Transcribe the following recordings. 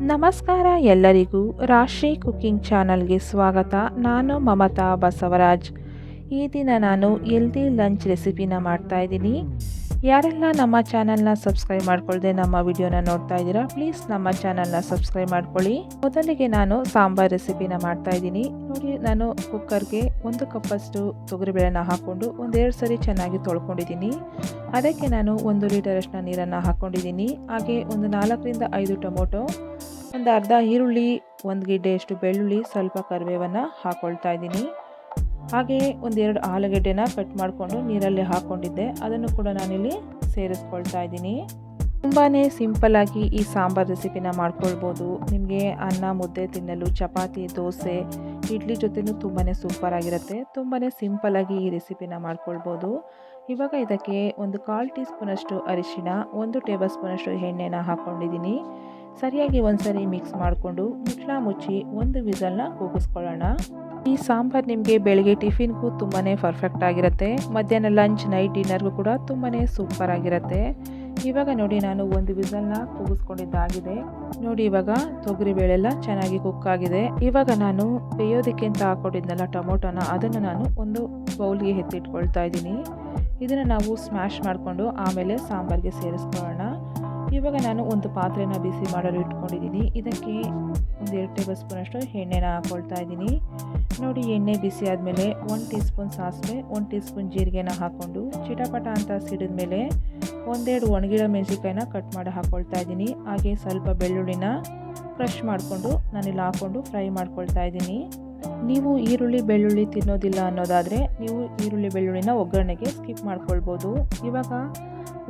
ನಮಸ್ಕಾರ ಎಲ್ಲರಿಗೂ ರಾಶಿ ಕುಕಿಂಗ್ ಚಾನಲ್ಗೆ ಸ್ವಾಗತ. ನಾನು ಮಮತಾ ಬಸವರಾಜ್. ಈ ದಿನ ನಾನು ಹೆಲ್ದಿ ಲಂಚ್ ರೆಸಿಪಿನ ಮಾಡ್ತಾ ಇದ್ದೀನಿ. ಯಾರೆಲ್ಲ ನಮ್ಮ ಚಾನಲ್ನ ಸಬ್ಸ್ಕ್ರೈಬ್ ಮಾಡ್ಕೊಳ್ಳದೆ ನಮ್ಮ ವಿಡಿಯೋನ ನೋಡ್ತಾ ಇದ್ದೀರಾ, ಪ್ಲೀಸ್ ನಮ್ಮ ಚಾನಲ್ನ ಸಬ್ಸ್ಕ್ರೈಬ್ ಮಾಡ್ಕೊಳ್ಳಿ. ಮೊದಲಿಗೆ ನಾನು ಸಾಂಬಾರ್ ರೆಸಿಪಿನ ಮಾಡ್ತಾ ಇದ್ದೀನಿ. ನೋಡಿ, ನಾನು ಕುಕ್ಕರ್ಗೆ 1 ಕಪ್ಪಷ್ಟು ತೊಗರಿಬೇಳೆನ ಹಾಕ್ಕೊಂಡು 1-2 ಸರಿ ಚೆನ್ನಾಗಿ ತೊಳ್ಕೊಂಡಿದ್ದೀನಿ. ಅದಕ್ಕೆ ನಾನು 1 ಲೀಟರಷ್ಟು ನೀರನ್ನು ಹಾಕ್ಕೊಂಡಿದ್ದೀನಿ. ಹಾಗೆ ಒಂದು 4ರಿಂದ 5 ಟೊಮೊಟೊ, ಒಂದು ಅರ್ಧ ಈರುಳ್ಳಿ, 1 ಗೆಡ್ಡೆಯಷ್ಟು ಬೆಳ್ಳುಳ್ಳಿ, ಸ್ವಲ್ಪ ಕರಿಬೇವನ್ನು ಹಾಕ್ಕೊಳ್ತಾ ಇದ್ದೀನಿ. ಹಾಗೆ 1-2 ಆಲೂಗೆಡ್ಡೆನ ಕಟ್ ಮಾಡಿಕೊಂಡು ನೀರಲ್ಲಿ ಹಾಕ್ಕೊಂಡಿದ್ದೆ, ಅದನ್ನು ಕೂಡ ನಾನಿಲ್ಲಿ ಸೇರಿಸ್ಕೊಳ್ತಾ ಇದ್ದೀನಿ. ತುಂಬಾ ಸಿಂಪಲ್ಲಾಗಿ ಈ ಸಾಂಬಾರ್ ರೆಸಿಪಿನ ಮಾಡ್ಕೊಳ್ಬೋದು. ನಿಮಗೆ ಅನ್ನ ಮುದ್ದೆ ತಿನ್ನಲು, ಚಪಾತಿ, ದೋಸೆ, ಇಡ್ಲಿ ಜೊತೆನೂ ತುಂಬಾ ಸೂಪರ್ ಆಗಿರುತ್ತೆ. ತುಂಬಾ ಸಿಂಪಲ್ಲಾಗಿ ಈ ರೆಸಿಪಿನ ಮಾಡ್ಕೊಳ್ಬೋದು. ಇವಾಗ ಇದಕ್ಕೆ 1/4 ಟೀ ಸ್ಪೂನಷ್ಟು ಅರಿಶಿಣ, 1 ಟೇಬಲ್ ಸ್ಪೂನಷ್ಟು ಎಣ್ಣೆನ ಹಾಕ್ಕೊಂಡಿದ್ದೀನಿ. ಸರಿಯಾಗಿ ಒಂದ್ಸರಿ ಮಿಕ್ಸ್ ಮಾಡಿಕೊಂಡು ಮುಚ್ಚಿ 1 ವಿಸಲ್ನ ಕೂಗಿಸ್ಕೊಳ್ಳೋಣ. ಈ ಸಾಂಬಾರು ನಿಮಗೆ ಬೆಳಗ್ಗೆ ಟಿಫಿನ್ಗೂ ತುಂಬಾ ಪರ್ಫೆಕ್ಟ್ ಆಗಿರುತ್ತೆ. ಮಧ್ಯಾಹ್ನ ಲಂಚ್, ನೈಟ್ ಡಿನ್ನರ್ಗೂ ಕೂಡ ತುಂಬಾ ಸೂಪರ್ ಆಗಿರುತ್ತೆ. ಇವಾಗ ನೋಡಿ, ನಾನು 1 ವಿಸಲ್ನ ಕೂಗಿಸ್ಕೊಂಡಿದ್ದಾಗಿದೆ. ನೋಡಿ, ಇವಾಗ ತೊಗರಿಬೇಳೆಲ್ಲ ಚೆನ್ನಾಗಿ ಕುಕ್ ಆಗಿದೆ. ಇವಾಗ ನಾನು ಬೇಯೋದಕ್ಕೆ ಅಂತ ಹಾಕೊಂಡಿದ್ನಲ್ಲ ಟೊಮೊಟೊನ, ಅದನ್ನು ನಾನು ಒಂದು ಬೌಲ್ಗೆ ಎತ್ತಿಟ್ಕೊಳ್ತಾ ಇದ್ದೀನಿ. ಇದನ್ನು ನಾವು ಸ್ಮ್ಯಾಶ್ ಮಾಡಿಕೊಂಡು ಆಮೇಲೆ ಸಾಂಬಾರಿಗೆ ಸೇರಿಸ್ಕೊಳ್ಳೋಣ. ಇವಾಗ ನಾನು ಒಂದು ಪಾತ್ರೆನ ಬಿಸಿ ಮಾಡಲು ಇಟ್ಕೊಂಡಿದ್ದೀನಿ. ಇದಕ್ಕೆ 1-2 ಟೇಬಲ್ ಸ್ಪೂನಷ್ಟು ಎಣ್ಣೆನ ಹಾಕ್ಕೊಳ್ತಾ ಇದ್ದೀನಿ. ನೋಡಿ, ಎಣ್ಣೆ ಬಿಸಿ ಆದಮೇಲೆ 1 ಟೀ ಸ್ಪೂನ್ ಸಾಸಿವೆ, 1 ಟೀ ಸ್ಪೂನ್ ಜೀರಿಗೆನ ಹಾಕ್ಕೊಂಡು ಚಿಟಪಟ ಅಂತ ಸಿಡಿದ ಮೇಲೆ 1-2 ಒಣಗಿರೋ ಮೆಣಸಿನ್ಕಾಯಿನ ಕಟ್ ಮಾಡಿ ಹಾಕ್ಕೊಳ್ತಾ ಇದ್ದೀನಿ. ಹಾಗೆ ಸ್ವಲ್ಪ ಬೆಳ್ಳುಳ್ಳಿನ ಕ್ರಷ್ ಮಾಡಿಕೊಂಡು ನಾನಿಲ್ಲಿ ಹಾಕ್ಕೊಂಡು ಫ್ರೈ ಮಾಡ್ಕೊಳ್ತಾ ಇದ್ದೀನಿ. ನೀವು ಈರುಳ್ಳಿ ಬೆಳ್ಳುಳ್ಳಿ ತಿನ್ನೋದಿಲ್ಲ ಅನ್ನೋದಾದರೆ ನೀವು ಈರುಳ್ಳಿ ಬೆಳ್ಳುಳ್ಳಿನ ಒಗ್ಗರಣೆಗೆ ಸ್ಕಿಪ್ ಮಾಡ್ಕೊಳ್ಬೋದು. ಇವಾಗ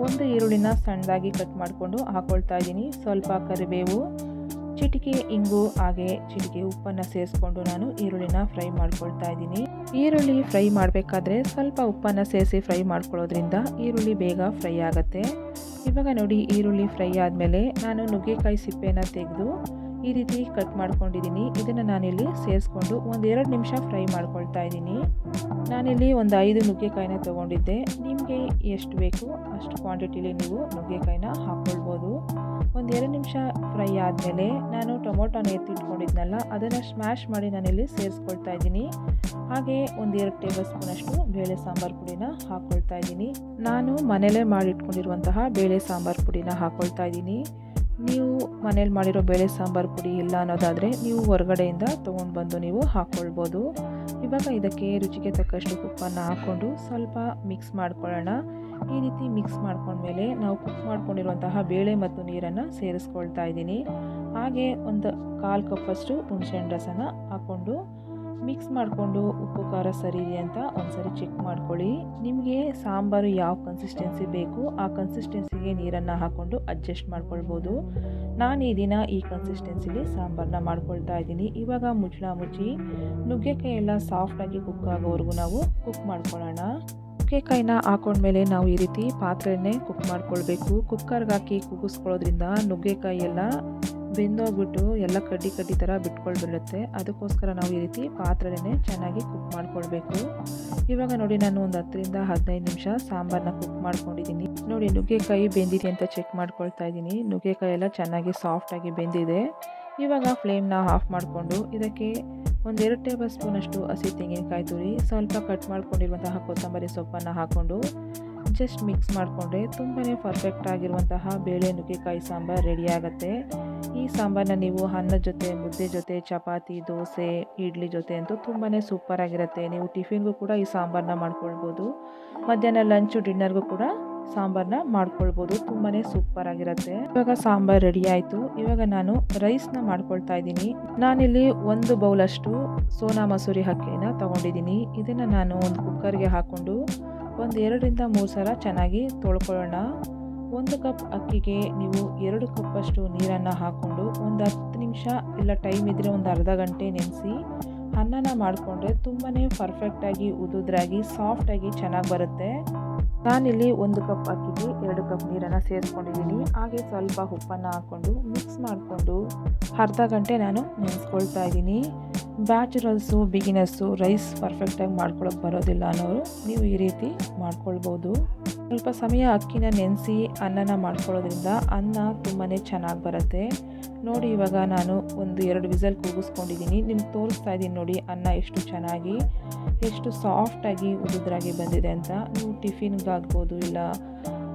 1 ಈರುಳ್ಳಿನ ಸಣ್ಣದಾಗಿ ಕಟ್ ಮಾಡಿಕೊಂಡು ಹಾಕ್ಕೊಳ್ತಾ ಇದ್ದೀನಿ. ಸ್ವಲ್ಪ ಕರಿಬೇವು, ಚಿಟಿಕೆ ಇಂಗು, ಹಾಗೆ ಚಿಟಿಕೆ ಉಪ್ಪನ್ನು ಸೇರಿಸ್ಕೊಂಡು ನಾನು ಈರುಳ್ಳಿನ ಫ್ರೈ ಮಾಡ್ಕೊಳ್ತಾ ಇದ್ದೀನಿ. ಈರುಳ್ಳಿ ಫ್ರೈ ಮಾಡಬೇಕಾದ್ರೆ ಸ್ವಲ್ಪ ಉಪ್ಪನ್ನು ಸೇರಿಸಿ ಫ್ರೈ ಮಾಡ್ಕೊಳ್ಳೋದ್ರಿಂದ ಈರುಳ್ಳಿ ಬೇಗ ಫ್ರೈ ಆಗುತ್ತೆ. ಇವಾಗ ನೋಡಿ, ಈರುಳ್ಳಿ ಫ್ರೈ ಆದಮೇಲೆ ನಾನು ನುಗ್ಗೆಕಾಯಿ ಸಿಪ್ಪೆನ ತೆಗೆದು ಈ ರೀತಿ ಕಟ್ ಮಾಡ್ಕೊಂಡಿದ್ದೀನಿ. ಇದನ್ನು ನಾನಿಲ್ಲಿ ಸೇರಿಸ್ಕೊಂಡು 1-2 ನಿಮಿಷ ಫ್ರೈ ಮಾಡ್ಕೊಳ್ತಾ ಇದ್ದೀನಿ. ನಾನಿಲ್ಲಿ ಒಂದು 5 ನುಗ್ಗೆಕಾಯಿನ ತೊಗೊಂಡಿದ್ದೆ. ನಿಮಗೆ ಎಷ್ಟು ಬೇಕು ಅಷ್ಟು ಕ್ವಾಂಟಿಟಿಲಿ ನೀವು ನುಗ್ಗೆಕಾಯಿನ ಹಾಕ್ಕೊಳ್ಬೋದು. 1-2 ನಿಮಿಷ ಫ್ರೈ ಆದಮೇಲೆ ನಾನು ಟೊಮೊಟೊನ ಎತ್ತಿಟ್ಕೊಂಡಿದ್ನಲ್ಲ, ಅದನ್ನು ಸ್ಮ್ಯಾಶ್ ಮಾಡಿ ನಾನಿಲ್ಲಿ ಸೇರಿಸ್ಕೊಳ್ತಾ ಇದ್ದೀನಿ. ಹಾಗೆ 1-2 ಟೇಬಲ್ ಸ್ಪೂನಷ್ಟು ಬೇಳೆ ಸಾಂಬಾರು ಪುಡಿನ ಹಾಕ್ಕೊಳ್ತಾ ಇದ್ದೀನಿ. ನಾನು ಮನೇಲೇ ಮಾಡಿಟ್ಕೊಂಡಿರುವಂತಹ ಬೇಳೆ ಸಾಂಬಾರು ಪುಡಿನ ಹಾಕ್ಕೊಳ್ತಾ ಇದ್ದೀನಿ. ನೀವು ಮನೇಲಿ ಮಾಡಿರೋ ಬೇಳೆ ಸಾಂಬಾರು ಪುಡಿ ಇಲ್ಲ ಅನ್ನೋದಾದರೆ ನೀವು ಹೊರಗಡೆಯಿಂದ ತೊಗೊಂಡು ಬಂದು ನೀವು ಹಾಕ್ಕೊಳ್ಬೋದು. ಇವಾಗ ಇದಕ್ಕೆ ರುಚಿಗೆ ತಕ್ಕಷ್ಟು ಉಪ್ಪನ್ನು ಹಾಕ್ಕೊಂಡು ಸ್ವಲ್ಪ ಮಿಕ್ಸ್ ಮಾಡ್ಕೊಳ್ಳೋಣ. ಈ ರೀತಿ ಮಿಕ್ಸ್ ಮಾಡ್ಕೊಂಡ್ಮೇಲೆ ನಾವು ಕುಕ್ ಮಾಡ್ಕೊಂಡಿರುವಂತಹ ಬೇಳೆ ಮತ್ತು ನೀರನ್ನು ಸೇರಿಸ್ಕೊಳ್ತಾ ಇದ್ದೀನಿ. ಹಾಗೆ 1/4 ಕಪ್ಪಷ್ಟು ಹುಣಸೆಹಣ್ಣು ರಸನ ಹಾಕ್ಕೊಂಡು ಮಿಕ್ಸ್ ಮಾಡಿಕೊಂಡು ಉಪ್ಪು ಖಾರ ಸರಿ ಇದೆ ಅಂತ ಒಂದ್ಸರಿ ಚೆಕ್ ಮಾಡ್ಕೊಳ್ಳಿ. ನಿಮಗೆ ಸಾಂಬಾರು ಯಾವ ಕನ್ಸಿಸ್ಟೆನ್ಸಿ ಬೇಕು ಆ ಕನ್ಸಿಸ್ಟೆನ್ಸಿಗೆ ನೀರನ್ನು ಹಾಕ್ಕೊಂಡು ಅಡ್ಜಸ್ಟ್ ಮಾಡ್ಕೊಳ್ಬೋದು. ನಾನು ಈ ದಿನ ಈ ಕನ್ಸಿಸ್ಟೆನ್ಸಿಲಿ ಸಾಂಬಾರನ್ನ ಮಾಡ್ಕೊಳ್ತಾ ಇದ್ದೀನಿ. ಇವಾಗ ಮುಚ್ಚಿ ನುಗ್ಗೆಕಾಯಿ ಎಲ್ಲ ಸಾಫ್ಟಾಗಿ ಕುಕ್ ಆಗೋವರೆಗೂ ನಾವು ಕುಕ್ ಮಾಡ್ಕೊಳ್ಳೋಣ. ನುಗ್ಗೆಕಾಯಿನ ಹಾಕೊಂಡ್ಮೇಲೆ ನಾವು ಈ ರೀತಿ ಪಾತ್ರೆನೇ ಕುಕ್ ಮಾಡ್ಕೊಳ್ಬೇಕು. ಕುಕ್ಕರ್ಗೆ ಹಾಕಿ ಕೂಗಿಸ್ಕೊಳ್ಳೋದ್ರಿಂದ ನುಗ್ಗೆಕಾಯಿ ಎಲ್ಲ ಬೆಂದೋಗ್ಬಿಟ್ಟು ಎಲ್ಲ ಕಡ್ಡಿ ಥರ ಬಿಟ್ಕೊಳ್ಬಿಡುತ್ತೆ. ಅದಕ್ಕೋಸ್ಕರ ನಾವು ಈ ರೀತಿ ಪಾತ್ರೆನೇ ಚೆನ್ನಾಗಿ ಕುಕ್ ಮಾಡ್ಕೊಳ್ಬೇಕು. ಇವಾಗ ನೋಡಿ, ನಾನು ಒಂದು 10ರಿಂದ 15 ನಿಮಿಷ ಸಾಂಬಾರನ್ನ ಕುಕ್ ಮಾಡ್ಕೊಂಡಿದ್ದೀನಿ. ನೋಡಿ, ನುಗ್ಗೆಕಾಯಿ ಬೆಂದಿದೆ ಅಂತ ಚೆಕ್ ಮಾಡ್ಕೊಳ್ತಾ ಇದ್ದೀನಿ. ನುಗ್ಗೆಕಾಯಿ ಎಲ್ಲ ಚೆನ್ನಾಗಿ ಸಾಫ್ಟಾಗಿ ಬೆಂದಿದೆ. ಇವಾಗ ಫ್ಲೇಮ್ನ ಆಫ್ ಮಾಡಿಕೊಂಡು ಇದಕ್ಕೆ 1-2 ಟೇಬಲ್ ಸ್ಪೂನಷ್ಟು ಹಸಿ ತೆಂಗಿನಕಾಯಿ ತುರಿ, ಸ್ವಲ್ಪ ಕಟ್ ಮಾಡ್ಕೊಂಡಿರುವಂತಹ ಕೊತ್ತಂಬರಿ ಸೊಪ್ಪನ್ನು ಹಾಕ್ಕೊಂಡು ಜಸ್ಟ್ ಮಿಕ್ಸ್ ಮಾಡಿಕೊಂಡ್ರೆ ತುಂಬಾ ಪರ್ಫೆಕ್ಟ್ ಆಗಿರುವಂತಹ ಬೇಳೆ ನುಗ್ಗೆಕಾಯಿ ಸಾಂಬಾರು ರೆಡಿ ಆಗುತ್ತೆ. ಈ ಸಾಂಬಾರನ್ನ ನೀವು ಅನ್ನದ ಜೊತೆ, ಮುದ್ದೆ ಜೊತೆ, ಚಪಾತಿ, ದೋಸೆ, ಇಡ್ಲಿ ಜೊತೆ ಅಂತೂ ತುಂಬಾ ಸೂಪರ್ ಆಗಿರುತ್ತೆ. ನೀವು ಟಿಫಿನ್ಗೂ ಕೂಡ ಈ ಸಾಂಬಾರನ್ನ ಮಾಡ್ಕೊಳ್ಬೋದು. ಮಧ್ಯಾಹ್ನ ಲಂಚು, ಡಿನ್ನರ್ಗೂ ಕೂಡ ಸಾಂಬಾರನ್ನ ಮಾಡ್ಕೊಳ್ಬೋದು. ತುಂಬಾ ಸೂಪರ್ ಆಗಿರುತ್ತೆ. ಇವಾಗ ಸಾಂಬಾರು ರೆಡಿ ಆಯಿತು. ಇವಾಗ ನಾನು ರೈಸ್ನ ಮಾಡ್ಕೊಳ್ತಾ ಇದ್ದೀನಿ. ನಾನಿಲ್ಲಿ 1 ಬೌಲಷ್ಟು ಸೋನಾ ಮಸೂರಿ ಅಕ್ಕಿನ ತೊಗೊಂಡಿದ್ದೀನಿ. ಇದನ್ನು ನಾನು ಒಂದು ಕುಕ್ಕರ್ಗೆ ಹಾಕ್ಕೊಂಡು 2ರಿಂದ 3 ಸಲ ಚೆನ್ನಾಗಿ ತೊಳ್ಕೊಳ್ಳೋಣ. 1 ಕಪ್ ಅಕ್ಕಿಗೆ ನೀವು 2 ಕಪ್ಪಷ್ಟು ನೀರನ್ನು ಹಾಕ್ಕೊಂಡು ಒಂದು 10 ನಿಮಿಷ ಇಲ್ಲ ಟೈಮ್ ಇದ್ದರೆ ಒಂದು ಅರ್ಧ ಗಂಟೆ ನೆನೆಸಿ ಅನ್ನನ ಮಾಡಿಕೊಂಡ್ರೆ ತುಂಬಾ ಪರ್ಫೆಕ್ಟಾಗಿ ಉದುದ್ರಾಗಿ ಸಾಫ್ಟಾಗಿ ಚೆನ್ನಾಗಿ ಬರುತ್ತೆ. ನಾನಿಲ್ಲಿ 1 ಕಪ್ ಅಕ್ಕಿಗೆ 2 ಕಪ್ ನೀರನ್ನು ಸೇರಿಸ್ಕೊಂಡಿದ್ದೀನಿ. ಹಾಗೆ ಸ್ವಲ್ಪ ಉಪ್ಪನ್ನು ಹಾಕ್ಕೊಂಡು ಮಿಕ್ಸ್ ಮಾಡಿಕೊಂಡು ಅರ್ಧ ಗಂಟೆ ನಾನು ನೆನೆಸ್ಕೊಳ್ತಾ ಇದ್ದೀನಿ. ಬ್ಯಾಚುಲರ್ಸು, ಬಿಗಿನರ್ಸು ರೈಸ್ ಪರ್ಫೆಕ್ಟಾಗಿ ಮಾಡ್ಕೊಳ್ಳೋಕೆ ಬರೋದಿಲ್ಲ ಅನ್ನೋರು ನೀವು ಈ ರೀತಿ ಮಾಡ್ಕೊಳ್ಬೋದು. ಸ್ವಲ್ಪ ಸಮಯ ಅಕ್ಕಿನ ನೆನೆಸಿ ಅನ್ನನ ಮಾಡ್ಕೊಳ್ಳೋದ್ರಿಂದ ಅನ್ನ ತುಂಬಾ ಚೆನ್ನಾಗಿ ಬರುತ್ತೆ. ನೋಡಿ ಇವಾಗ ನಾನು ಒಂದು 2 ವಿಸಲ್ ಕೂಗಿಸ್ಕೊಂಡಿದ್ದೀನಿ. ನಿಮ್ಗೆ ತೋರಿಸ್ತಾ ಇದ್ದೀನಿ ನೋಡಿ ಅನ್ನ ಎಷ್ಟು ಚೆನ್ನಾಗಿ ಎಷ್ಟು ಸಾಫ್ಟಾಗಿ ಉದುದ್ರಾಗಿ ಬಂದಿದೆ ಅಂತ. ನೀವು ಟಿಫಿನ್ಗಾಗ್ಬೋದು ಇಲ್ಲ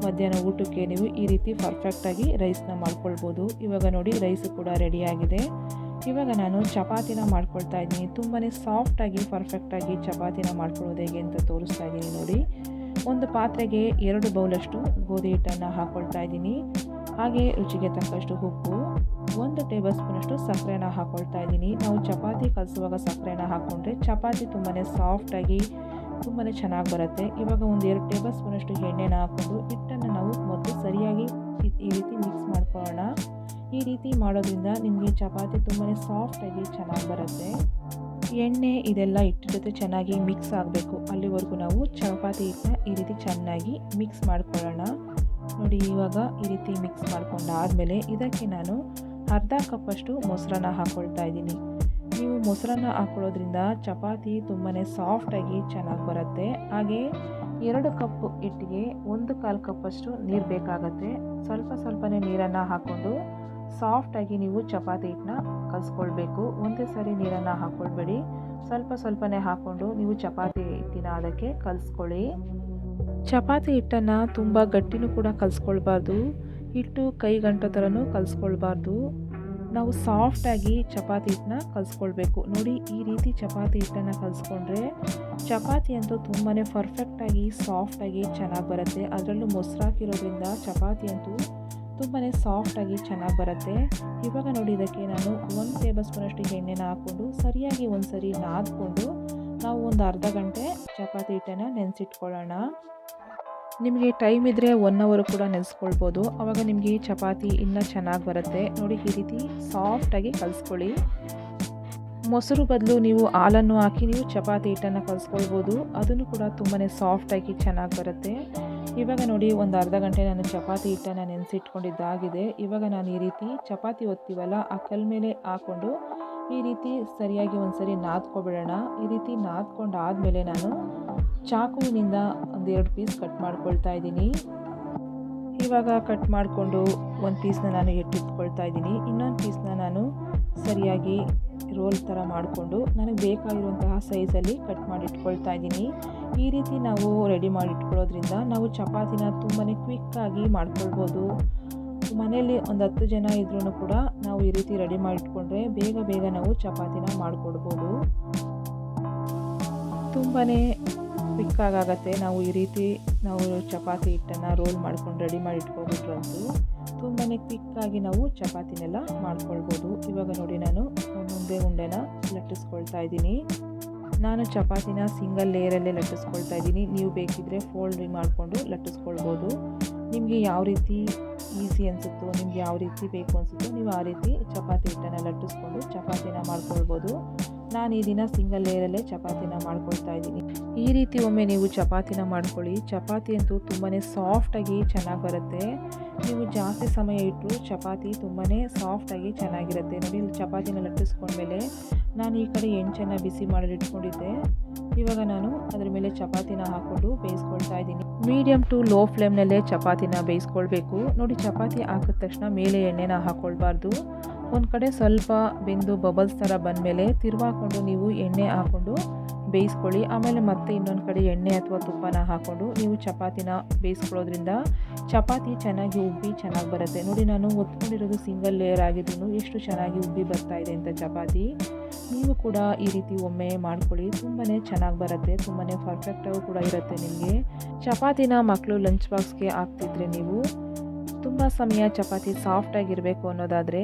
ಮಧ್ಯಾಹ್ನ ಊಟಕ್ಕೆ ನೀವು ಈ ರೀತಿ ಪರ್ಫೆಕ್ಟಾಗಿ ರೈಸ್ನ ಮಾಡ್ಕೊಳ್ಬೋದು. ಇವಾಗ ನೋಡಿ ರೈಸು ಕೂಡ ರೆಡಿಯಾಗಿದೆ. ಇವಾಗ ನಾನು ಚಪಾತಿನ ಮಾಡ್ಕೊಳ್ತಾ ಇದ್ದೀನಿ. ತುಂಬಾ ಸಾಫ್ಟಾಗಿ ಪರ್ಫೆಕ್ಟಾಗಿ ಚಪಾತಿನ ಮಾಡ್ಕೊಳ್ಳೋದು ಹೇಗೆ ಅಂತ ತೋರಿಸ್ತಾ ಇದ್ದೀನಿ ನೋಡಿ. ಒಂದು ಪಾತ್ರೆಗೆ 2 ಬೌಲಷ್ಟು ಗೋಧಿ ಹಿಟ್ಟನ್ನು ಹಾಕ್ಕೊಳ್ತಾ ಇದ್ದೀನಿ. ಹಾಗೆ ರುಚಿಗೆ ತಕ್ಕಷ್ಟು ಉಪ್ಪು, 1 ಟೇಬಲ್ ಸ್ಪೂನಷ್ಟು ಸಕ್ಕರೆನ ಹಾಕ್ಕೊಳ್ತಾ ಇದ್ದೀನಿ. ನಾವು ಚಪಾತಿ ಕಲಿಸುವಾಗ ಸಕ್ಕರೆನ ಹಾಕ್ಕೊಂಡ್ರೆ ಚಪಾತಿ ತುಂಬಾ ಸಾಫ್ಟಾಗಿ ತುಂಬಾ ಚೆನ್ನಾಗಿ ಬರುತ್ತೆ. ಇವಾಗ ಒಂದು 2 ಟೇಬಲ್ ಸ್ಪೂನಷ್ಟು ಎಣ್ಣೆನ ಹಾಕ್ಕೊಂಡು ಹಿಟ್ಟನ್ನು ನಾವು ಮೊದಲು ಸರಿಯಾಗಿ ಈ ರೀತಿ ಮಿಕ್ಸ್ ಮಾಡ್ಕೊಳ್ಳೋಣ. ಈ ರೀತಿ ಮಾಡೋದ್ರಿಂದ ನಿಮಗೆ ಚಪಾತಿ ತುಂಬಾ ಸಾಫ್ಟಾಗಿ ಚೆನ್ನಾಗಿ ಬರುತ್ತೆ. ಎಣ್ಣೆ ಇದೆಲ್ಲ ಹಿಟ್ಟು ಜೊತೆ ಚೆನ್ನಾಗಿ ಮಿಕ್ಸ್ ಆಗಬೇಕು. ಅಲ್ಲಿವರೆಗೂ ನಾವು ಚಪಾತಿ ಹಿಟ್ಟನ್ನ ಈ ರೀತಿ ಚೆನ್ನಾಗಿ ಮಿಕ್ಸ್ ಮಾಡ್ಕೊಳ್ಳೋಣ. ನೋಡಿ ಇವಾಗ ಈ ರೀತಿ ಮಿಕ್ಸ್ ಮಾಡ್ಕೊಂಡಾದಮೇಲೆ ಇದಕ್ಕೆ ನಾನು ಅರ್ಧ ಕಪ್ಪಷ್ಟು ಮೊಸರನ್ನ ಹಾಕ್ಕೊಳ್ತಾ ಇದ್ದೀನಿ. ನೀವು ಮೊಸರನ್ನ ಹಾಕ್ಕೊಳ್ಳೋದ್ರಿಂದ ಚಪಾತಿ ತುಂಬಾ ಸಾಫ್ಟಾಗಿ ಚೆನ್ನಾಗಿ ಬರುತ್ತೆ. ಹಾಗೆ 2 ಕಪ್ ಹಿಟ್ಟಿಗೆ 1/4 ಕಪ್ಪಷ್ಟು ನೀರು ಬೇಕಾಗತ್ತೆ. ಸ್ವಲ್ಪನೇ ನೀರನ್ನು ಹಾಕ್ಕೊಂಡು ಸಾಫ್ಟಾಗಿ ನೀವು ಚಪಾತಿ ಹಿಟ್ಟನ್ನ ಕಲಿಸ್ಕೊಳ್ಬೇಕು. ಒಂದೇ ಸಾರಿ ನೀರನ್ನು ಹಾಕ್ಕೊಳ್ಬೇಡಿ, ಸ್ವಲ್ಪನೇ ಹಾಕ್ಕೊಂಡು ನೀವು ಚಪಾತಿ ಹಿಟ್ಟಿನ ಅದಕ್ಕೆ ಕಲಿಸ್ಕೊಳ್ಳಿ. ಚಪಾತಿ ಹಿಟ್ಟನ್ನು ತುಂಬ ಗಟ್ಟಿನೂ ಕೂಡ ಕಲಿಸ್ಕೊಳ್ಬಾರ್ದು, ಹಿಟ್ಟು ಕೈಗಂಟೋ ಥರನೂ ಕಲಿಸ್ಕೊಳ್ಬಾರ್ದು. ನಾವು ಸಾಫ್ಟಾಗಿ ಚಪಾತಿ ಹಿಟ್ಟನ್ನ ಕಲಿಸ್ಕೊಳ್ಬೇಕು. ನೋಡಿ ಈ ರೀತಿ ಚಪಾತಿ ಹಿಟ್ಟನ್ನು ಕಲಿಸ್ಕೊಂಡ್ರೆ ಚಪಾತಿ ಅಂತೂ ತುಂಬಾ ಪರ್ಫೆಕ್ಟಾಗಿ ಸಾಫ್ಟಾಗಿ ಚೆನ್ನಾಗಿ ಬರುತ್ತೆ. ಅದರಲ್ಲೂ ಮೊಸರು ಹಾಕಿರೋದ್ರಿಂದ ಚಪಾತಿ ಅಂತೂ ತುಂಬಾ ಸಾಫ್ಟಾಗಿ ಚೆನ್ನಾಗಿ ಬರುತ್ತೆ. ಇವಾಗ ನೋಡಿ ಇದಕ್ಕೆ ನಾನು 1 ಟೇಬಲ್ ಸ್ಪೂನಷ್ಟು ಎಣ್ಣೆನ ಹಾಕ್ಕೊಂಡು ಸರಿಯಾಗಿ ಒಂದು ಸರಿ ನಾದ್ಕೊಂಡು ನಾವು ಒಂದು ಅರ್ಧ ಗಂಟೆ ಚಪಾತಿ ಹಿಟ್ಟನ್ನು ನೆನೆಸಿಟ್ಕೊಳ್ಳೋಣ. ನಿಮಗೆ ಟೈಮ್ ಇದ್ದರೆ 1 ಅವರ್ ಕೂಡ ನೆನೆಸ್ಕೊಳ್ಬೋದು. ಆವಾಗ ನಿಮಗೆ ಈ ಚಪಾತಿ ಇನ್ನೂ ಚೆನ್ನಾಗಿ ಬರುತ್ತೆ. ನೋಡಿ ಈ ರೀತಿ ಸಾಫ್ಟಾಗಿ ಕಲಿಸ್ಕೊಳ್ಳಿ. ಮೊಸರು ಬದಲು ನೀವು ಹಾಲನ್ನು ಹಾಕಿ ನೀವು ಚಪಾತಿ ಹಿಟ್ಟನ್ನು ಕಲಿಸ್ಕೊಳ್ಬೋದು. ಅದನ್ನು ಕೂಡ ತುಂಬಾ ಸಾಫ್ಟಾಗಿ ಚೆನ್ನಾಗಿ ಬರುತ್ತೆ. ಇವಾಗ ನೋಡಿ ಒಂದು ಅರ್ಧ ಗಂಟೆ ನಾನು ಚಪಾತಿ ಹಿಟ್ಟನ್ನು ನೆನೆಸಿಟ್ಕೊಂಡಿದ್ದಾಗಿದೆ. ಇವಾಗ ನಾನು ಈ ರೀತಿ ಚಪಾತಿ ಒತ್ತೀವಲ್ಲ ಆ ಕಲ್ ಮೇಲೆ ಹಾಕ್ಕೊಂಡು ಈ ರೀತಿ ಸರಿಯಾಗಿ ಒಂದು ಸರಿ ನಾದ್ಕೊಬಿಡೋಣ. ಈ ರೀತಿ ನಾದ್ಕೊಂಡಾದಮೇಲೆ ನಾನು ಚಾಕುವಿನಿಂದ ಒಂದು 2 ಪೀಸ್ ಕಟ್ ಮಾಡ್ಕೊಳ್ತಾ ಇದ್ದೀನಿ. ಇವಾಗ ಕಟ್ ಮಾಡಿಕೊಂಡು ಒಂದು ಪೀಸ್ನ ನಾನು ಎತ್ತಿಟ್ಕೊಳ್ತಾ ಇದ್ದೀನಿ. ಇನ್ನೊಂದು ಪೀಸ್ನ ನಾನು ಸರಿಯಾಗಿ ರೋಲ್ ಥರ ಮಾಡಿಕೊಂಡು ನನಗೆ ಬೇಕಾಗಿರುವಂತಹ ಸೈಜಲ್ಲಿ ಕಟ್ ಮಾಡಿ ಇಟ್ಕೊಳ್ತಾ ಇದ್ದೀನಿ. ಈ ರೀತಿ ನಾವು ರೆಡಿ ಮಾಡಿ ಇಟ್ಕೊಳ್ಳೋದ್ರಿಂದ ನಾವು ಚಪಾತಿನ ತುಂಬಾ ಕ್ವಿಕ್ಕಾಗಿ ಮಾಡ್ಕೊಳ್ಬೋದು. ಮನೆಯಲ್ಲಿ ಒಂದು 10 ಜನ ಇದ್ರೂ ಕೂಡ ನಾವು ಈ ರೀತಿ ರೆಡಿ ಮಾಡಿ ಇಟ್ಕೊಂಡ್ರೆ ಬೇಗ ನಾವು ಚಪಾತಿನ ಮಾಡಿಕೊಡ್ಬೋದು. ತುಂಬಾ ಕ್ವಿಕ್ಕಾಗತ್ತೆ. ನಾವು ಈ ರೀತಿ ನಾವು ಚಪಾತಿ ಹಿಟ್ಟನ್ನು ರೋಲ್ ಮಾಡ್ಕೊಂಡು ರೆಡಿ ಮಾಡಿ ಇಟ್ಕೊಬಿಟ್ರಂತೂ ತುಂಬಾ ಕ್ವಿಕ್ಕಾಗಿ ನಾವು ಚಪಾತಿನೆಲ್ಲ ಮಾಡ್ಕೊಳ್ಬೋದು. ಇವಾಗ ನೋಡಿ ನಾನು ಮುಂದೆ ಉಂಡೆನ ಲಟ್ಟಿಸ್ಕೊಳ್ತಾ ಇದ್ದೀನಿ. ನಾನು ಚಪಾತಿನ ಸಿಂಗಲ್ ಲೇಯರಲ್ಲೇ ಲಟ್ಟಿಸ್ಕೊಳ್ತಾ ಇದ್ದೀನಿ. ನೀವು ಬೇಕಿದ್ದರೆ ಫೋಲ್ಡ್ ಮಾಡಿಕೊಂಡು ಲಟ್ಟಿಸ್ಕೊಳ್ಬೋದು. ನಿಮಗೆ ಯಾವ ರೀತಿ ಈಸಿ ಅನಿಸುತ್ತೋ, ನಿಮ್ಗೆ ಯಾವ ರೀತಿ ಬೇಕು ಅನಿಸುತ್ತೋ ನೀವು ಆ ರೀತಿ ಚಪಾತಿ ಹಿಟ್ಟನ್ನು ಲಟ್ಟಿಸ್ಕೊಂಡು ಚಪಾತಿನ ಮಾಡ್ಕೊಳ್ಬೋದು. ನಾನು ಈ ದಿನ ಸಿಂಗಲ್ ಲೇಯರಲ್ಲೇ ಚಪಾತಿನ ಮಾಡ್ಕೊಳ್ತಾ ಇದ್ದೀನಿ. ಈ ರೀತಿ ಒಮ್ಮೆ ನೀವು ಚಪಾತಿನ ಮಾಡ್ಕೊಳ್ಳಿ. ಚಪಾತಿ ಅಂತೂ ತುಂಬಾ ಸಾಫ್ಟಾಗಿ ಚೆನ್ನಾಗಿ ಬರುತ್ತೆ. ನೀವು ಜಾಸ್ತಿ ಸಮಯ ಇಟ್ಟರು ಚಪಾತಿ ತುಂಬಾ ಸಾಫ್ಟಾಗಿ ಚೆನ್ನಾಗಿರುತ್ತೆ. ನೋಡಿ ಚಪಾತಿನ ಲಟ್ಟಿಸ್ಕೊಂಡ್ಮೇಲೆ ನಾನು ಈ ಕಡೆ ಹೆಂಚನ್ನು ಬಿಸಿ ಮಾಡಿ ಇಟ್ಕೊಂಡಿದ್ದೆ. ಇವಾಗ ನಾನು ಅದರ ಮೇಲೆ ಚಪಾತಿನ ಹಾಕ್ಕೊಂಡು ಬೇಯಿಸ್ಕೊಳ್ತಾ ಇದ್ದೀನಿ. ಮೀಡಿಯಮ್ ಟು ಲೋ ಫ್ಲೇಮ್ನಲ್ಲೇ ಚಪಾತಿನ ಬೇಯಿಸ್ಕೊಳ್ಬೇಕು. ನೋಡಿ ಚಪಾತಿ ಹಾಕಿದ ತಕ್ಷಣ ಮೇಲೆ ಎಣ್ಣೆನ ಹಾಕ್ಕೊಳ್ಬಾರ್ದು. ಒಂದು ಕಡೆ ಸ್ವಲ್ಪ ಬೆಂದು ಬಬಲ್ಸ್ ಥರ ಬಂದಮೇಲೆ ತಿರುವಾಕೊಂಡು ನೀವು ಎಣ್ಣೆ ಹಾಕ್ಕೊಂಡು ಬೇಯಿಸ್ಕೊಳ್ಳಿ. ಆಮೇಲೆ ಮತ್ತೆ ಇನ್ನೊಂದು ಕಡೆ ಎಣ್ಣೆ ಅಥವಾ ತುಪ್ಪನ ಹಾಕ್ಕೊಂಡು ನೀವು ಚಪಾತಿನ ಬೇಯಿಸ್ಕೊಳ್ಳೋದ್ರಿಂದ ಚಪಾತಿ ಚೆನ್ನಾಗಿ ಉಬ್ಬಿ ಚೆನ್ನಾಗಿ ಬರುತ್ತೆ. ನೋಡಿ ನಾನು ಒತ್ಕೊಂಡಿರೋದು ಸಿಂಗಲ್ ಲೇಯರ್ ಆಗಿದ್ದು ಎಷ್ಟು ಚೆನ್ನಾಗಿ ಉಬ್ಬಿ ಬರ್ತಾ ಇದೆ ಅಂತ ಚಪಾತಿ. ನೀವು ಕೂಡ ಈ ರೀತಿ ಒಮ್ಮೆ ಮಾಡ್ಕೊಳ್ಳಿ, ತುಂಬಾ ಚೆನ್ನಾಗಿ ಬರುತ್ತೆ. ತುಂಬಾ ಪರ್ಫೆಕ್ಟಾಗೂ ಕೂಡ ಇರುತ್ತೆ. ನಿಮಗೆ ಚಪಾತಿನ ಮಕ್ಕಳು ಲಂಚ್ ಬಾಕ್ಸ್ಗೆ ಹಾಕ್ತಿದ್ರೆ ನೀವು ತುಂಬ ಸಮಯ ಚಪಾತಿ ಸಾಫ್ಟಾಗಿರಬೇಕು ಅನ್ನೋದಾದರೆ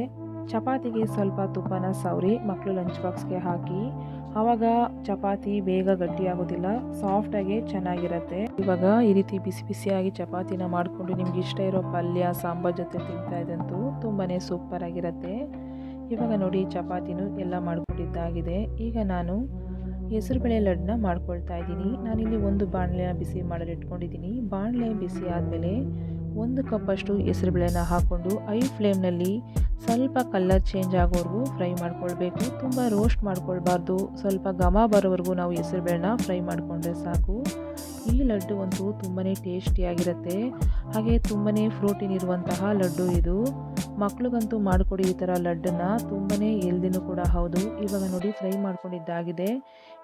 ಚಪಾತಿಗೆ ಸ್ವಲ್ಪ ತುಪ್ಪನ ಸವರಿ ಮಕ್ಕಳು ಲಂಚ್ ಬಾಕ್ಸ್ಗೆ ಹಾಕಿ. ಆವಾಗ ಚಪಾತಿ ಬೇಗ ಗಟ್ಟಿಯಾಗೋದಿಲ್ಲ, ಸಾಫ್ಟಾಗಿ ಚೆನ್ನಾಗಿರುತ್ತೆ. ಇವಾಗ ಈ ರೀತಿ ಬಿಸಿ ಬಿಸಿಯಾಗಿ ಚಪಾತಿನ ಮಾಡಿಕೊಂಡು ನಿಮ್ಗೆ ಇಷ್ಟ ಇರೋ ಪಲ್ಯ ಸಾಂಬಾರ್ ಜೊತೆ ತಿಂತಾ ಇದ್ದಂತೂ ತುಂಬಾ ಸೂಪರಾಗಿರುತ್ತೆ. ಇವಾಗ ನೋಡಿ ಚಪಾತಿನೂ ಎಲ್ಲ ಮಾಡ್ಕೊಂಡಿದ್ದಾಗಿದೆ. ಈಗ ನಾನು ಹೆಸರುಬೇಳೆ ಲಡ್ಡನ್ನ ಮಾಡ್ಕೊಳ್ತಾ ಇದ್ದೀನಿ. ನಾನಿಲ್ಲಿ ಒಂದು ಬಾಣಲೆನ ಬಿಸಿ ಮಾಡಲು ಇಟ್ಕೊಂಡಿದ್ದೀನಿ. ಬಾಣಲೆ ಬಿಸಿ ಆದಮೇಲೆ 1 ಕಪ್ಪಷ್ಟು ಹೆಸರುಬೇಳೆನ ಹಾಕ್ಕೊಂಡು ಐ ಫ್ಲೇಮ್ನಲ್ಲಿ ಸ್ವಲ್ಪ ಕಲರ್ ಚೇಂಜ್ ಆಗೋವರೆಗೂ ಫ್ರೈ ಮಾಡ್ಕೊಳ್ಬೇಕು. ತುಂಬ ರೋಸ್ಟ್ ಮಾಡ್ಕೊಳ್ಬಾರ್ದು. ಸ್ವಲ್ಪ ಘಮ ಬರೋವರೆಗೂ ನಾವು ಹೆಸರುಬೇಳೆನ ಫ್ರೈ ಮಾಡಿಕೊಂಡ್ರೆ ಸಾಕು. ಈ ಲಡ್ಡು ಅಂತೂ ತುಂಬಾ ಟೇಸ್ಟಿಯಾಗಿರುತ್ತೆ. ಹಾಗೆ ತುಂಬಾ ಪ್ರೋಟೀನ್ ಇರುವಂತಹ ಲಡ್ಡು ಇದು. ಮಕ್ಳಿಗಂತೂ ಮಾಡಿಕೊಡಿ ಈ ಥರ ಲಡ್ಡನ್ನು. ತುಂಬಾ ಹೆಲ್ದಿನೂ ಕೂಡ ಹೌದು. ಇವಾಗ ನೋಡಿ ಫ್ರೈ ಮಾಡ್ಕೊಂಡಿದ್ದಾಗಿದೆ.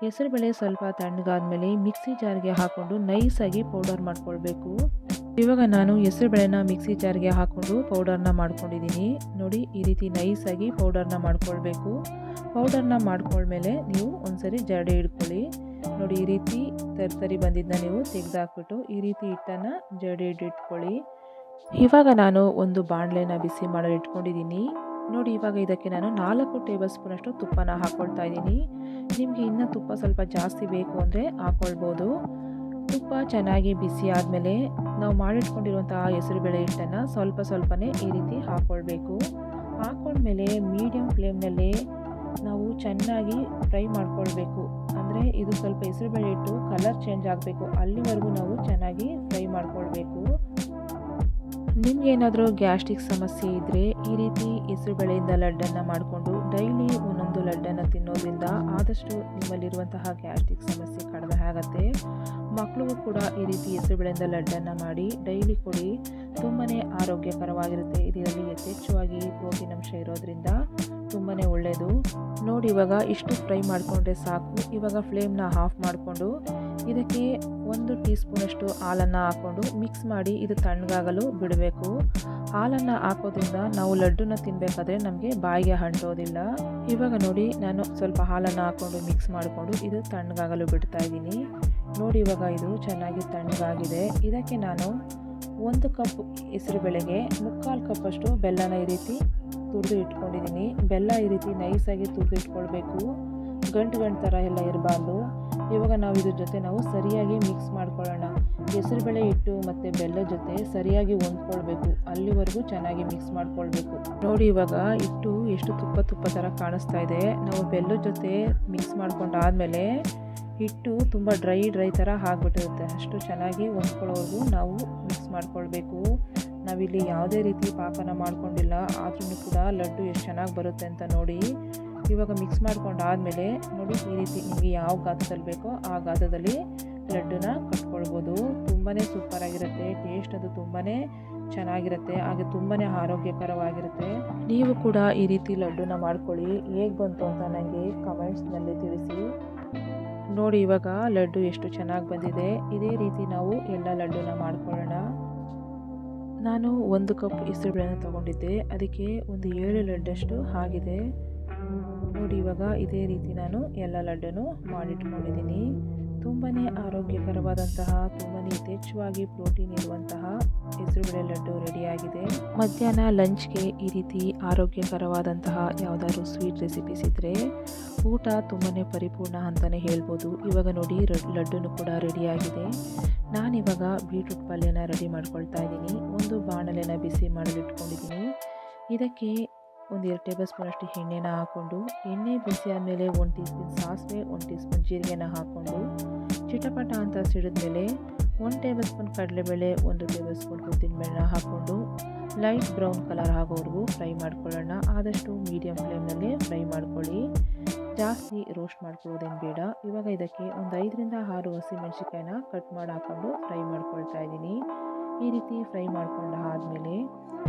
ಹೆಸರುಬೇಳೆ ಸ್ವಲ್ಪ ತಣ್ಣಗಾದ್ಮೇಲೆ ಮಿಕ್ಸಿ ಜಾರ್ಗೆ ಹಾಕ್ಕೊಂಡು ನೈಸಾಗಿ ಪೌಡರ್ ಮಾಡ್ಕೊಳ್ಬೇಕು. ಇವಾಗ ನಾನು ಹೆಸರುಬೇಳೆನ ಮಿಕ್ಸಿ ಜಾರ್ಗೆ ಹಾಕ್ಕೊಂಡು ಪೌಡರ್ನ ಮಾಡ್ಕೊಂಡಿದ್ದೀನಿ. ನೋಡಿ ಈ ರೀತಿ ನೈಸಾಗಿ ಪೌಡರ್ನ ಮಾಡ್ಕೊಳ್ಬೇಕು. ಪೌಡರ್ನ ಮಾಡ್ಕೊಂಡ್ಮೇಲೆ ನೀವು ಒಂದ್ಸರಿ ಜರಡಿ ಹಿಡ್ಕೊಳ್ಳಿ. ನೋಡಿ ಈ ರೀತಿ ತರಿ ಬಂದಿದ್ದನ್ನ ನೀವು ತೆಗೆದಾಕ್ಬಿಟ್ಟು ಈ ರೀತಿ ಹಿಟ್ಟನ್ನು ಜರಡಿ ಇಟ್ಕೊಳ್ಳಿ. ಇವಾಗ ನಾನು ಒಂದು ಬಾಣಲೆನ ಬಿಸಿ ಮಾಡಲು ಇಟ್ಕೊಂಡಿದ್ದೀನಿ. ನೋಡಿ ಇವಾಗ ಇದಕ್ಕೆ ನಾನು 4 ಟೇಬಲ್ ಸ್ಪೂನಷ್ಟು ತುಪ್ಪನ ಹಾಕ್ಕೊಳ್ತಾ ಇದ್ದೀನಿ. ನಿಮಗೆ ಇನ್ನೂ ತುಪ್ಪ ಸ್ವಲ್ಪ ಜಾಸ್ತಿ ಬೇಕು ಅಂದರೆ ಹಾಕ್ಕೊಳ್ಬೋದು. ತುಪ್ಪ ಚೆನ್ನಾಗಿ ಬಿಸಿ ಆದಮೇಲೆ ನಾವು ಮಾಡಿಟ್ಕೊಂಡಿರುವಂತಹ ಹೆಸರುಬೇಳೆ ಹಿಟ್ಟನ್ನು ಸ್ವಲ್ಪನೇ ಈ ರೀತಿ ಹಾಕ್ಕೊಳ್ಬೇಕು. ಹಾಕ್ಕೊಂಡ್ಮೇಲೆ ಮೀಡಿಯಮ್ ಫ್ಲೇಮ್ನಲ್ಲೇ ನಾವು ಚೆನ್ನಾಗಿ ಫ್ರೈ ಮಾಡ್ಕೊಳ್ಬೇಕು. ಅಂದರೆ ಇದು ಸ್ವಲ್ಪ ಹೆಸರುಬೇಳೆ ಹಿಟ್ಟು ಕಲರ್ ಚೇಂಜ್ ಆಗಬೇಕು, ಅಲ್ಲಿವರೆಗೂ ನಾವು ಚೆನ್ನಾಗಿ ಫ್ರೈ ಮಾಡ್ಕೊಳ್ಬೇಕು. ನಿಮಗೇನಾದರೂ ಗ್ಯಾಸ್ಟ್ರಿಕ್ ಸಮಸ್ಯೆ ಇದ್ದರೆ ಈ ರೀತಿ ಹೆಸರುಬೇಳೆಯಿಂದ ಲಡ್ಡನ್ನು ಮಾಡಿಕೊಂಡು ಡೈಲಿ ಒಂದೊಂದು ಲಡ್ಡನ್ನು ತಿನ್ನೋದ್ರಿಂದ ಆದಷ್ಟು ನಿಮ್ಮಲ್ಲಿರುವಂತಹ ಗ್ಯಾಸ್ಟ್ರಿಕ್ ಸಮಸ್ಯೆ ಕಡಿಮೆ ಆಗುತ್ತೆ. ಮಕ್ಕಳಿಗೂ ಕೂಡ ಈ ರೀತಿ ಹೆಸರುಬೇಳೆಯಿಂದ ಲಡ್ಡನ್ನು ಮಾಡಿ ಡೈಲಿ ಕೊಡಿ. ತುಂಬಾ ಆರೋಗ್ಯಕರವಾಗಿರುತ್ತೆ. ಇದರಲ್ಲಿ ಯಥೇಚ್ಛವಾಗಿ ಪ್ರೋಟೀನ್ ಅಂಶ ಇರೋದ್ರಿಂದ ತುಂಬಾ ಒಳ್ಳೆಯದು. ನೋಡಿ ಇವಾಗ ಇಷ್ಟು ಫ್ರೈ ಮಾಡಿಕೊಂಡ್ರೆ ಸಾಕು. ಇವಾಗ ಫ್ಲೇಮ್ನ ಆಫ್ ಮಾಡಿಕೊಂಡು ಇದಕ್ಕೆ 1 ಟೀ ಸ್ಪೂನಷ್ಟು ಹಾಲನ್ನು ಹಾಕ್ಕೊಂಡು ಮಿಕ್ಸ್ ಮಾಡಿ ಇದು ತಣ್ಣಗಾಗಲು ಬಿಡಬೇಕು. ಹಾಲನ್ನು ಹಾಕೋದ್ರಿಂದ ನಾವು ಲಡ್ಡುನ ತಿನ್ನಬೇಕಾದ್ರೆ ನಮಗೆ ಬಾಯಿಗೆ ಅಂಟೋದಿಲ್ಲ. ಇವಾಗ ನೋಡಿ ನಾನು ಸ್ವಲ್ಪ ಹಾಲನ್ನು ಹಾಕ್ಕೊಂಡು ಮಿಕ್ಸ್ ಮಾಡಿಕೊಂಡು ಇದು ತಣ್ಣಗಾಗಲು ಬಿಡ್ತಾ ಇದ್ದೀನಿ. ನೋಡಿ ಇವಾಗ ಇದು ಚೆನ್ನಾಗಿ ತಣ್ಣಗಾಗಿದೆ. ಇದಕ್ಕೆ ನಾನು 1 ಕಪ್ ಹೆಸರುಬೇಳೆಗೆ 3/4 ಕಪ್ಪಷ್ಟು ಬೆಲ್ಲನ ಈ ರೀತಿ ತುರಿದು ಇಟ್ಕೊಂಡಿದ್ದೀನಿ. ಬೆಲ್ಲ ಈ ರೀತಿ ನೈಸಾಗಿ ತುರಿದು ಇಟ್ಕೊಳ್ಬೇಕು. ಗಂಟು ಥರ ಎಲ್ಲ ಇರಬಾರ್ದು. ಇವಾಗ ನಾವು ಇದ್ರ ಜೊತೆ ನಾವು ಸರಿಯಾಗಿ ಮಿಕ್ಸ್ ಮಾಡ್ಕೊಳ್ಳೋಣ. ಹೆಸರುಬೇಳೆ ಹಿಟ್ಟು ಮತ್ತು ಬೆಲ್ಲದ ಜೊತೆ ಸರಿಯಾಗಿ ಹೊಂದ್ಕೊಳ್ಬೇಕು. ಅಲ್ಲಿವರೆಗೂ ಚೆನ್ನಾಗಿ ಮಿಕ್ಸ್ ಮಾಡ್ಕೊಳ್ಬೇಕು. ನೋಡಿ ಇವಾಗ ಹಿಟ್ಟು ಎಷ್ಟು ತುಪ್ಪ ಥರ ಕಾಣಿಸ್ತಾ ಇದೆ. ನಾವು ಬೆಲ್ಲದ ಜೊತೆ ಮಿಕ್ಸ್ ಮಾಡ್ಕೊಂಡಾದ್ಮೇಲೆ ಹಿಟ್ಟು ತುಂಬ ಡ್ರೈ ಥರ ಆಗಿಬಿಟ್ಟಿರುತ್ತೆ. ಅಷ್ಟು ಚೆನ್ನಾಗಿ ಹೊಂದ್ಕೊಳ್ಳೋವರೆಗೂ ನಾವು ಮಿಕ್ಸ್ ಮಾಡ್ಕೊಳ್ಬೇಕು. ನಾವಿಲ್ಲಿ ಯಾವುದೇ ರೀತಿ ಪಾಕನ ಮಾಡ್ಕೊಂಡಿಲ್ಲ, ಆದ್ರೂ ಕೂಡ ಲಡ್ಡು ಎಷ್ಟು ಚೆನ್ನಾಗಿ ಬರುತ್ತೆ ಅಂತ ನೋಡಿ. ಇವಾಗ ಮಿಕ್ಸ್ ಮಾಡ್ಕೊಂಡಾದ್ಮೇಲೆ ನೋಡಿ ಈ ರೀತಿ ನಿಮಗೆ ಯಾವ ಗಾತ್ರದಲ್ಲಿ ಬೇಕೋ ಆ ಗಾತ್ರದಲ್ಲಿ ಲಡ್ಡುನ ಕಟ್ಕೊಳ್ಬೋದು. ತುಂಬಾ ಸೂಪರಾಗಿರುತ್ತೆ. ಟೇಸ್ಟ್ ಅದು ತುಂಬಾ ಚೆನ್ನಾಗಿರುತ್ತೆ. ಹಾಗೆ ತುಂಬಾ ಆರೋಗ್ಯಕರವಾಗಿರುತ್ತೆ. ನೀವು ಕೂಡ ಈ ರೀತಿ ಲಡ್ಡುನ ಮಾಡ್ಕೊಳ್ಳಿ. ಹೇಗೆ ಬಂತು ಅಂತ ನನಗೆ ಕಮೆಂಟ್ಸ್ನಲ್ಲಿ ತಿಳಿಸಿ. ನೋಡಿ ಇವಾಗ ಲಡ್ಡು ಎಷ್ಟು ಚೆನ್ನಾಗಿ ಬಂದಿದೆ. ಇದೇ ರೀತಿ ನಾವು ಎಲ್ಲ ಲಡ್ಡುನ ಮಾಡ್ಕೊಳ್ಳೋಣ. ನಾನು 1 ಕಪ್ ಹೆಸರುಬೇಳೆನ ತೊಗೊಂಡಿದ್ದೆ. ಅದಕ್ಕೆ ಒಂದು 7 ಲಡ್ಡಷ್ಟು ಆಗಿದೆ. ನೋಡಿ ಇವಾಗ ಇದೇ ರೀತಿ ನಾನು ಎಲ್ಲ ಲಡ್ಡನ್ನು ಮಾಡಿಟ್ಕೊಂಡಿದ್ದೀನಿ. ತುಂಬಾ ಆರೋಗ್ಯಕರವಾದಂತಹ ತುಂಬಾ ಯಥೇಚ್ಛವಾಗಿ ಪ್ರೋಟೀನ್ ಇರುವಂತಹ ಹೆಸರುಬೇಳೆ ಲಡ್ಡು ರೆಡಿಯಾಗಿದೆ. ಮಧ್ಯಾಹ್ನ ಲಂಚ್ಗೆ ಈ ರೀತಿ ಆರೋಗ್ಯಕರವಾದಂತಹ ಯಾವುದಾದ್ರು ಸ್ವೀಟ್ ರೆಸಿಪೀಸ್ ಇದ್ದರೆ ಊಟ ತುಂಬಾ ಪರಿಪೂರ್ಣ ಅಂತಲೇ ಹೇಳ್ಬೋದು. ಇವಾಗ ನೋಡಿ ಲಡ್ಡುನು ಕೂಡ ರೆಡಿಯಾಗಿದೆ. ನಾನಿವಾಗ ಬೀಟ್ರೂಟ್ ಪಲ್ಯನ ರೆಡಿ ಮಾಡ್ಕೊಳ್ತಾ ಇದ್ದೀನಿ. ಒಂದು ಬಾಣಲೆನ ಬಿಸಿ ಮಾಡಲು ಇಟ್ಕೊಂಡಿದ್ದೀನಿ. ಇದಕ್ಕೆ ಒಂದು 2 ಟೇಬಲ್ ಸ್ಪೂನಷ್ಟು ಎಣ್ಣೆನ ಹಾಕ್ಕೊಂಡು ಎಣ್ಣೆ ಬಿಸಿ ಆದಮೇಲೆ 1 ಟೀ ಸ್ಪೂನ್ ಸಾಸಿವೆ, 1 ಟೀ ಸ್ಪೂನ್ ಜೀರಿಗೆನ ಹಾಕ್ಕೊಂಡು ಚಿಟಪಟ ಅಂತ ಸಿಡಿದ್ಮೇಲೆ 1 ಟೇಬಲ್ ಸ್ಪೂನ್ ಕಡಲೆಬೇಳೆ, 1 ಟೇಬಲ್ ಸ್ಪೂನ್ ಉದ್ದಿನಬೇಳೆನ ಹಾಕ್ಕೊಂಡು ಲೈಟ್ ಬ್ರೌನ್ ಕಲರ್ ಆಗೋವರೆಗೂ ಫ್ರೈ ಮಾಡ್ಕೊಳ್ಳೋಣ. ಆದಷ್ಟು ಮೀಡಿಯಮ್ ಫ್ಲೇಮ್ನಲ್ಲೇ ಫ್ರೈ ಮಾಡ್ಕೊಳ್ಳಿ. ಜಾಸ್ತಿ ರೋಸ್ಟ್ ಮಾಡ್ಕೊಳ್ಳೋದೇನು ಬೇಡ. ಇವಾಗ ಇದಕ್ಕೆ ಒಂದು 5 ರಿಂದ 6 ಹಸಿಮೆಣಸಿಕಾಯಿನ ಕಟ್ ಮಾಡಿ ಹಾಕ್ಕೊಂಡು ಫ್ರೈ ಮಾಡ್ಕೊಳ್ತಾ ಇದ್ದೀನಿ. ಈ ರೀತಿ ಫ್ರೈ ಮಾಡ್ಕೊಂಡು ಆದಮೇಲೆ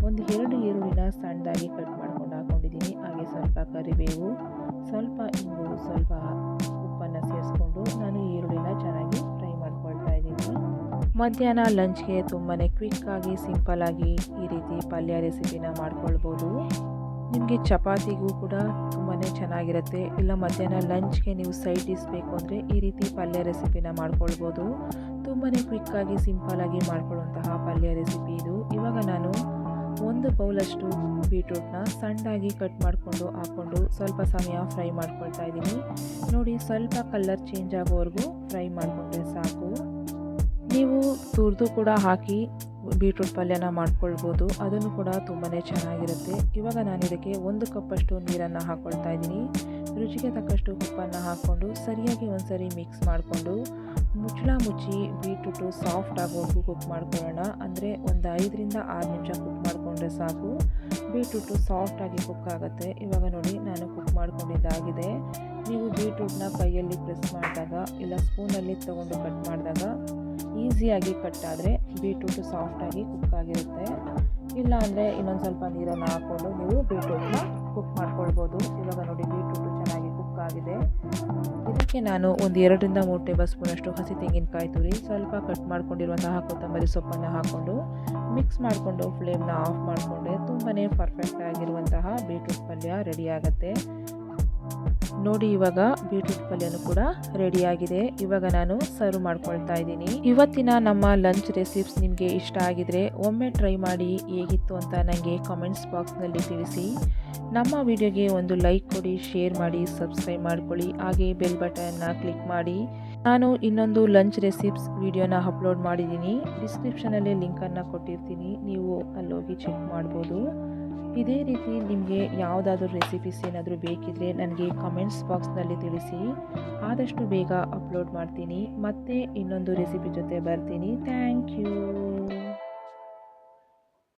ಒಂದು 2 ಈರುಳ್ಳಿನ ಸಣ್ಣದಾಗಿ ಕಟ್ ಮಾಡ್ಕೊಂಡು ಹಾಕ್ಕೊಂಡಿದ್ದೀನಿ. ಹಾಗೆ ಸ್ವಲ್ಪ ಕರಿಬೇವು, ಸ್ವಲ್ಪ ಇಂಗು, ಸ್ವಲ್ಪ ಉಪ್ಪನ್ನು ಸೇರಿಸ್ಕೊಂಡು ನಾನು ಈರುಳ್ಳಿನ ಚೆನ್ನಾಗಿ ಫ್ರೈ ಮಾಡ್ಕೊಳ್ತಾ ಇದ್ದೀನಿ. ಮಧ್ಯಾಹ್ನ ಲಂಚ್ಗೆ ತುಂಬಾ ಕ್ವಿಕ್ಕಾಗಿ ಸಿಂಪಲ್ಲಾಗಿ ಈ ರೀತಿ ಪಲ್ಯ ರೆಸಿಪಿನ ಮಾಡ್ಕೊಳ್ಬೋದು. ನಿಮಗೆ ಚಪಾತಿಗೂ ಕೂಡ ತುಂಬಾ ಚೆನ್ನಾಗಿರುತ್ತೆ. ಇಲ್ಲ ಮಧ್ಯಾಹ್ನ ಲಂಚ್ಗೆ ನೀವು ಸೈಡ್ ಡಿಶ್ ಬೇಕು ಅಂದರೆ ಈ ರೀತಿ ಪಲ್ಯ ರೆಸಿಪಿನ ಮಾಡ್ಕೊಳ್ಬೋದು. ತುಂಬಾ ಕ್ವಿಕ್ಕಾಗಿ ಸಿಂಪಲ್ಲಾಗಿ ಮಾಡ್ಕೊಳ್ಳುವಂತಹ ಪಲ್ಯ ರೆಸಿಪಿ ಇದು. ಇವಾಗ ನಾನು 1 ಬೌಲಷ್ಟು ಬೀಟ್ರೂಟ್ನ ಸಣ್ಣದಾಗಿ ಕಟ್ ಮಾಡಿಕೊಂಡು ಹಾಕ್ಕೊಂಡು ಸ್ವಲ್ಪ ಸಮಯ ಫ್ರೈ ಮಾಡ್ಕೊಳ್ತಾ ಇದ್ದೀನಿ. ನೋಡಿ ಸ್ವಲ್ಪ ಕಲರ್ ಚೇಂಜ್ ಆಗೋವರೆಗೂ ಫ್ರೈ ಮಾಡಿಕೊಂಡ್ರೆ ಸಾಕು. ನೀವು ತುರಿದು ಕೂಡ ಹಾಕಿ ಬೀಟ್ರೂಟ್ ಪಲ್ಯನ ಮಾಡ್ಕೊಳ್ಬೋದು. ಅದನ್ನು ಕೂಡ ತುಂಬಾ ಚೆನ್ನಾಗಿರುತ್ತೆ. ಇವಾಗ ನಾನು ಇದಕ್ಕೆ 1 ಕಪ್ಪಷ್ಟು ನೀರನ್ನು ಹಾಕ್ಕೊಳ್ತಾ ಇದ್ದೀನಿ. ರುಚಿಗೆ ತಕ್ಕಷ್ಟು ಉಪ್ಪನ್ನು ಹಾಕ್ಕೊಂಡು ಸರಿಯಾಗಿ ಒಂದ್ಸರಿ ಮಿಕ್ಸ್ ಮಾಡಿಕೊಂಡು ಮುಚ್ಚಳ ಮುಚ್ಚಿ ಬೀಟ್ರೂಟು ಸಾಫ್ಟ್ ಆಗೋವರೆಗೂ ಕುಕ್ ಮಾಡ್ಕೊಳ್ಳೋಣ. ಅಂದರೆ ಒಂದು 5ರಿಂದ 6 ನಿಮಿಷ ಕುಕ್ ಮಾಡಿಕೊಂಡ್ರೆ ಸಾಕು, ಬೀಟ್ರೂಟು ಸಾಫ್ಟಾಗಿ ಕುಕ್ ಆಗುತ್ತೆ. ಇವಾಗ ನೋಡಿ ನಾನು ಕುಕ್ ಮಾಡ್ಕೊಂಡಿದ್ದಾಗಿದೆ. ನೀವು ಬೀಟ್ರೂಟ್ನ ಕೈಯಲ್ಲಿ ಪ್ರೆಸ್ ಮಾಡಿದಾಗ ಇಲ್ಲ ಸ್ಪೂನಲ್ಲಿ ತೊಗೊಂಡು ಕಟ್ ಮಾಡಿದಾಗ ಈಸಿಯಾಗಿ ಕಟ್ ಆದರೆ ಬೀಟ್ರೂಟು ಸಾಫ್ಟಾಗಿ ಕುಕ್ ಆಗಿರುತ್ತೆ. ಇಲ್ಲ ಅಂದರೆ ಇನ್ನೊಂದು ಸ್ವಲ್ಪ ನೀರನ್ನು ಹಾಕ್ಕೊಂಡು ನೀವು ಬೀಟ್ರೂಟ್ನ ಕುಕ್ ಮಾಡ್ಕೊಳ್ಬೋದು. ಇವಾಗ ನೋಡಿ ಬೀಟ್ರೂಟು ಚೆನ್ನಾಗಿ ಕುಕ್ ಆಗಿದೆ. ಇದಕ್ಕೆ ನಾನು ಒಂದು 2ರಿಂದ 3 ಟೇಬಲ್ ಸ್ಪೂನಷ್ಟು ಹಸಿ ತೆಂಗಿನಕಾಯಿ ತುರಿ, ಸ್ವಲ್ಪ ಕಟ್ ಮಾಡ್ಕೊಂಡಿರುವಂತಹ ಕೊತ್ತಂಬರಿ ಸೊಪ್ಪನ್ನು ಹಾಕ್ಕೊಂಡು ಮಿಕ್ಸ್ ಮಾಡಿಕೊಂಡು ಫ್ಲೇಮ್ನ ಆಫ್ ಮಾಡಿಕೊಂಡ್ರೆ ತುಂಬಾ ಪರ್ಫೆಕ್ಟ್ ಆಗಿರುವಂತಹ ಬೀಟ್ರೂಟ್ ಪಲ್ಯ ರೆಡಿ ಆಗುತ್ತೆ. ನೋಡಿ ಇವಾಗ ಬೀಟ್ರೂಟ್ ಪಲ್ಯನೂ ಕೂಡ ರೆಡಿಯಾಗಿದೆ. ಇವಾಗ ನಾನು ಸರ್ವ್ ಮಾಡ್ಕೊಳ್ತಾ ಇದ್ದೀನಿ. ಇವತ್ತಿನ ನಮ್ಮ ಲಂಚ್ ರೆಸಿಪ್ಸ್ ನಿಮಗೆ ಇಷ್ಟ ಆಗಿದ್ರೆ ಒಮ್ಮೆ ಟ್ರೈ ಮಾಡಿ ಹೇಗಿತ್ತು ಅಂತ ನನಗೆ ಕಾಮೆಂಟ್ಸ್ ಬಾಕ್ಸ್ನಲ್ಲಿ ತಿಳಿಸಿ. ನಮ್ಮ ವಿಡಿಯೋಗೆ ಒಂದು ಲೈಕ್ ಕೊಡಿ, ಶೇರ್ ಮಾಡಿ, ಸಬ್ಸ್ಕ್ರೈಬ್ ಮಾಡ್ಕೊಳ್ಳಿ. ಹಾಗೆ ಬೆಲ್ ಬಟನ್ನ ಕ್ಲಿಕ್ ಮಾಡಿ. ನಾನು ಇನ್ನೊಂದು ಲಂಚ್ ರೆಸಿಪ್ಸ್ ವಿಡಿಯೋನ ಅಪ್ಲೋಡ್ ಮಾಡಿದ್ದೀನಿ. ಡಿಸ್ಕ್ರಿಪ್ಷನಲ್ಲಿ ಲಿಂಕನ್ನು ಕೊಟ್ಟಿರ್ತೀನಿ, ನೀವು ಅಲ್ಲೋಗಿ ಚೆಕ್ ಮಾಡ್ಬೋದು. ಇದೇ ರೀತಿ ನಿಮಗೆ ಯಾವುದಾದ್ರೂ ರೆಸಿಪೀಸ್ ಏನಾದರೂ ಬೇಕಿದ್ದರೆ ನನಗೆ ಕಮೆಂಟ್ಸ್ ಬಾಕ್ಸ್ನಲ್ಲಿ ತಿಳಿಸಿ. ಆದಷ್ಟು ಬೇಗ ಅಪ್ಲೋಡ್ ಮಾಡ್ತೀನಿ. ಮತ್ತೆ ಇನ್ನೊಂದು ರೆಸಿಪಿ ಜೊತೆ ಬರ್ತೀನಿ. Thank you.